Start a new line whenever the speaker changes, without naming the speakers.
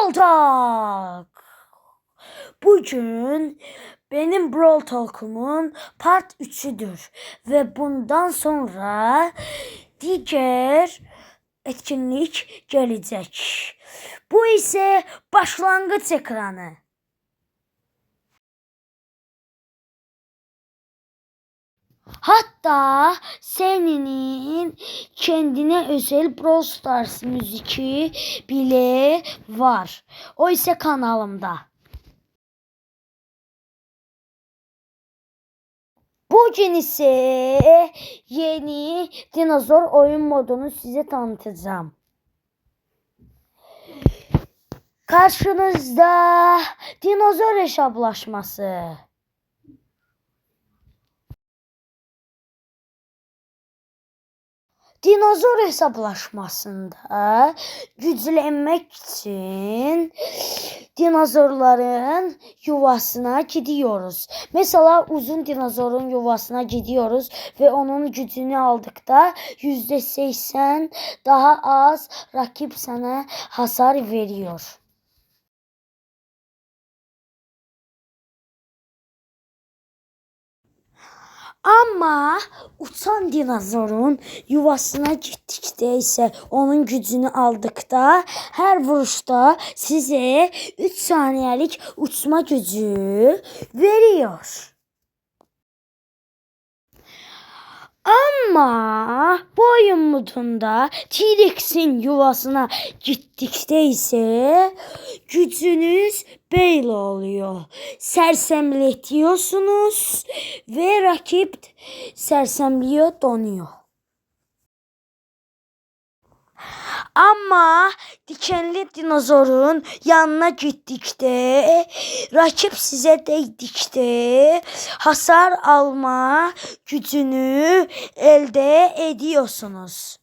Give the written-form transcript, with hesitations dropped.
Brawl Talk. Bugün benim Brawl Talk'umun part 3'üdür ve bundan sonra diğer etkinlik gelecek. Bu ise başlangıç ekranı. Hatta senin kendine özel Brawl Stars müziği bile var. O ise kanalımda. Bugün ise yeni dinozor oyun modunu size tanıtacağım. Karşınızda dinozor hesaplaşması. Dinozor hesaplaşmasında güçlenmek için dinozorların yuvasına gidiyoruz. Mesela uzun dinozorun yuvasına gidiyoruz ve onun gücünü aldıkta %80 daha az rakip sana hasar veriyor. Ama uçan dinozorun yuvasına gittikdə ise onun gücünü aldıkta her vuruşta size 3 saniyelik uçma gücü veriyor. Ama bu oyun modunda T-Rex'in yuvasına gittikdə ise gücünüz böyle oluyor. Sersemletiyorsunuz ve rakip sersemliyor, donuyor. Ama dikenli dinozorun yanına gittikdə, rakip size değdikdə hasar alma gücünü elde ediyorsunuz.